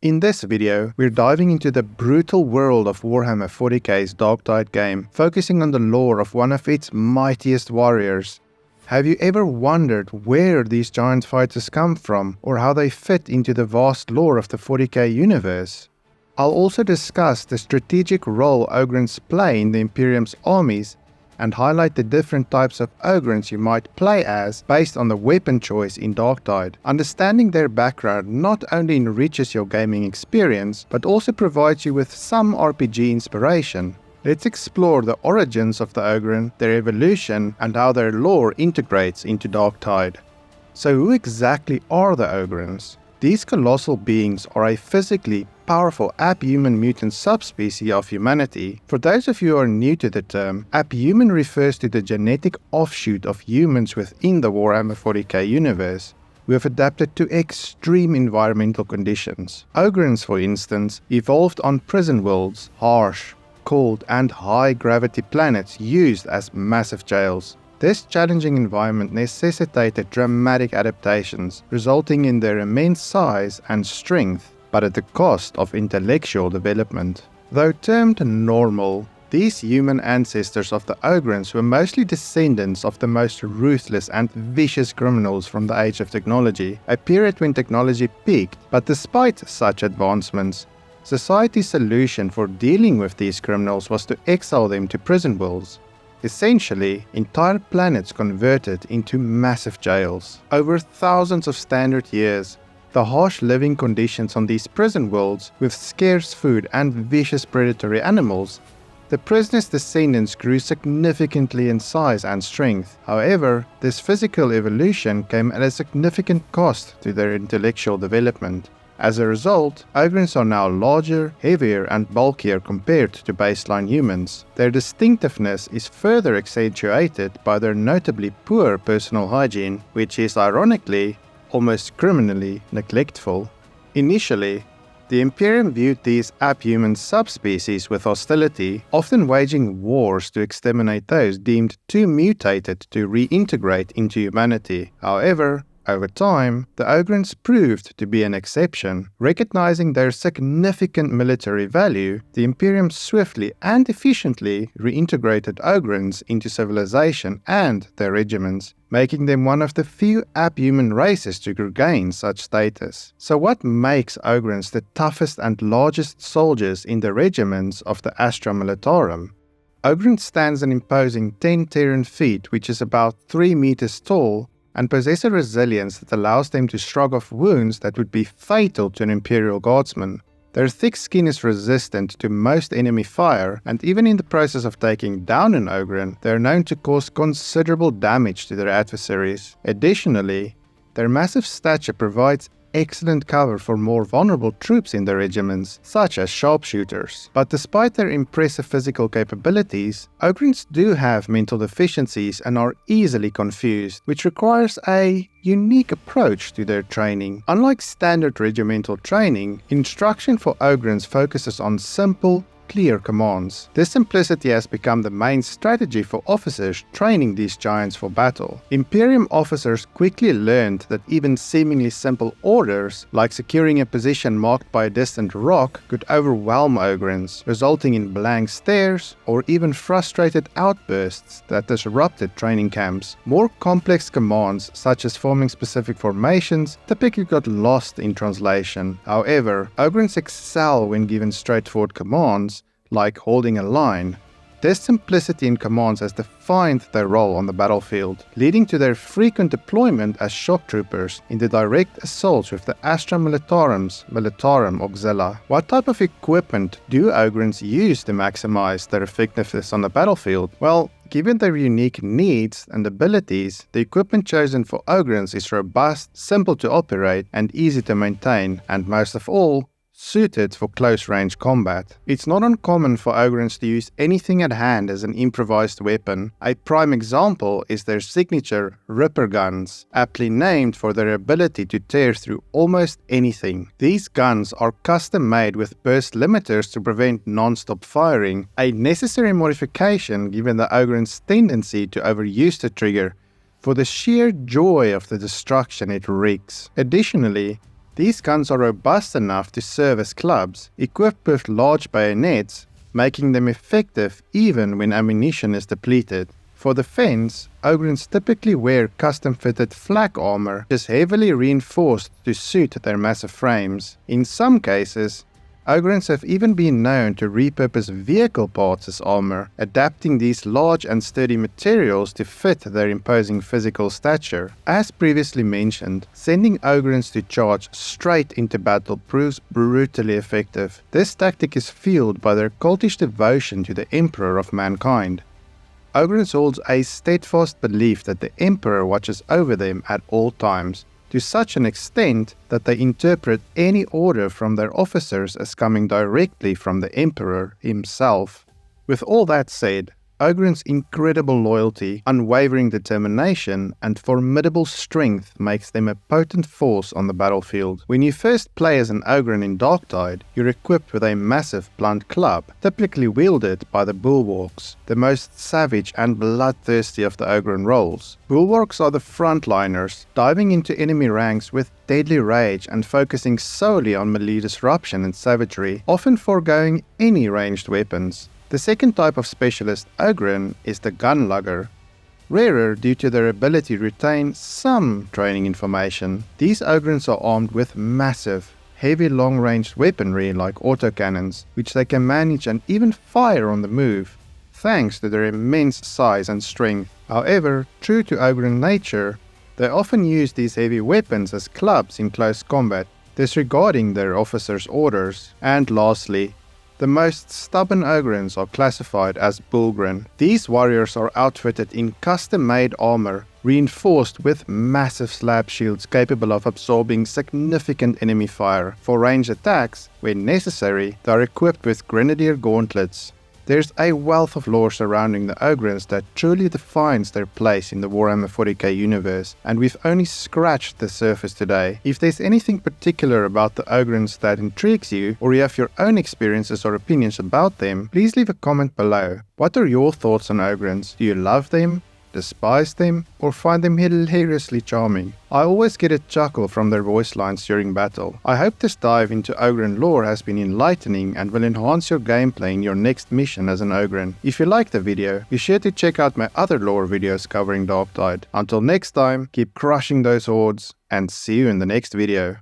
In this video, we're diving into the brutal world of Warhammer 40k's Darktide game, focusing on the lore of one of its mightiest warriors. Have you ever wondered where these giant fighters come from, or how they fit into the vast lore of the 40k universe? I'll also discuss the strategic role Ogryns play in the Imperium's armies, and highlight the different types of Ogryns you might play as based on the weapon choice in Darktide. Understanding their background not only enriches your gaming experience, but also provides you with some RPG inspiration. Let's explore the origins of the Ogryn, their evolution, and how their lore integrates into Darktide. So who exactly are the Ogryns? These colossal beings are a physically powerful abhuman mutant subspecies of humanity. For those of you who are new to the term, abhuman refers to the genetic offshoot of humans within the Warhammer 40k universe, who have adapted to extreme environmental conditions. Ogryns, for instance, evolved on prison worlds, harsh, cold and high-gravity planets used as massive jails. This challenging environment necessitated dramatic adaptations, resulting in their immense size and strength, but at the cost of intellectual development. Though termed normal, these human ancestors of the Ogryns were mostly descendants of the most ruthless and vicious criminals from the Age of Technology, a period when technology peaked. But despite such advancements, society's solution for dealing with these criminals was to exile them to prison worlds. Essentially, entire planets converted into massive jails. Over thousands of standard years, the harsh living conditions on these prison worlds, with scarce food and vicious predatory animals, the prisoners' descendants grew significantly in size and strength. However, this physical evolution came at a significant cost to their intellectual development. As a result, Ogryns are now larger, heavier and bulkier compared to baseline humans. Their distinctiveness is further accentuated by their notably poor personal hygiene, which is ironically almost criminally neglectful. Initially, the Imperium viewed these abhuman subspecies with hostility, often waging wars to exterminate those deemed too mutated to reintegrate into humanity. However, over time, the Ogryns proved to be an exception. Recognizing their significant military value, the Imperium swiftly and efficiently reintegrated Ogryns into civilization and their regiments, making them one of the few abhuman races to regain such status. So what makes Ogryns the toughest and largest soldiers in the regiments of the Astra Militarum? Ogryn stands an imposing 10 Terran feet, which is about 3 meters tall, and possess a resilience that allows them to shrug off wounds that would be fatal to an Imperial Guardsman. Their thick skin is resistant to most enemy fire, and even in the process of taking down an Ogryn, they are known to cause considerable damage to their adversaries. Additionally, their massive stature provides excellent cover for more vulnerable troops in their regiments, such as sharpshooters. But despite their impressive physical capabilities, Ogryns do have mental deficiencies and are easily confused, which requires a unique approach to their training. Unlike standard regimental training, instruction for Ogryns focuses on simple, clear commands. This simplicity has become the main strategy for officers training these giants for battle. Imperium officers quickly learned that even seemingly simple orders, like securing a position marked by a distant rock, could overwhelm Ogryns, resulting in blank stares or even frustrated outbursts that disrupted training camps. More complex commands, such as forming specific formations, typically got lost in translation. However, Ogryns excel when given straightforward commands, like holding a line. This simplicity in commands has defined their role on the battlefield, leading to their frequent deployment as shock troopers in the direct assaults with the Astra Militarum's Militarum Auxilia. What type of equipment do Ogryns use to maximize their effectiveness on the battlefield? Well, given their unique needs and abilities, the equipment chosen for Ogryns is robust, simple to operate, and easy to maintain, and most of all, suited for close-range combat. It's not uncommon for Ogryns to use anything at hand as an improvised weapon. A prime example is their signature Ripper guns, aptly named for their ability to tear through almost anything. These guns are custom-made with burst limiters to prevent non-stop firing, a necessary modification given the Ogryns' tendency to overuse the trigger for the sheer joy of the destruction it wreaks. Additionally, These guns are robust enough to serve as clubs, equipped with large bayonets, making them effective even when ammunition is depleted. For defense, Ogryns typically wear custom-fitted flak armor, which is heavily reinforced to suit their massive frames. In some cases, Ogryns have even been known to repurpose vehicle parts as armor, adapting these large and sturdy materials to fit their imposing physical stature. As previously mentioned, sending Ogryns to charge straight into battle proves brutally effective. This tactic is fueled by their cultish devotion to the Emperor of mankind. Ogryns holds a steadfast belief that the Emperor watches over them at all times, to such an extent that they interpret any order from their officers as coming directly from the Emperor himself. With all that said, Ogryns' incredible loyalty, unwavering determination, and formidable strength makes them a potent force on the battlefield. When you first play as an Ogryn in Darktide, you're equipped with a massive blunt club, typically wielded by the Bulwarks, the most savage and bloodthirsty of the Ogryn roles. Bulwarks are the frontliners, diving into enemy ranks with deadly rage and focusing solely on melee disruption and savagery, often foregoing any ranged weapons. The second type of specialist Ogryn is the Gunlugger. Rarer due to their ability to retain some training information, these Ogryns are armed with massive, heavy long-range weaponry like autocannons, which they can manage and even fire on the move, thanks to their immense size and strength. However, true to Ogryn nature, they often use these heavy weapons as clubs in close combat, disregarding their officers' orders. And lastly, the most stubborn Ogryns are classified as Bulwark. These warriors are outfitted in custom-made armor, reinforced with massive slab shields capable of absorbing significant enemy fire. For ranged attacks, when necessary, they are equipped with grenadier gauntlets. There's a wealth of lore surrounding the Ogryns that truly defines their place in the Warhammer 40k universe, and we've only scratched the surface today. If there's anything particular about the Ogryns that intrigues you, or you have your own experiences or opinions about them, please leave a comment below. What are your thoughts on Ogryns? Do you love them, despise them, or find them hilariously charming? I always get a chuckle from their voice lines during battle. I hope this dive into Ogryn lore has been enlightening and will enhance your gameplay in your next mission as an Ogryn. If you liked the video, be sure to check out my other lore videos covering Darktide. Until next time, keep crushing those hordes, and see you in the next video.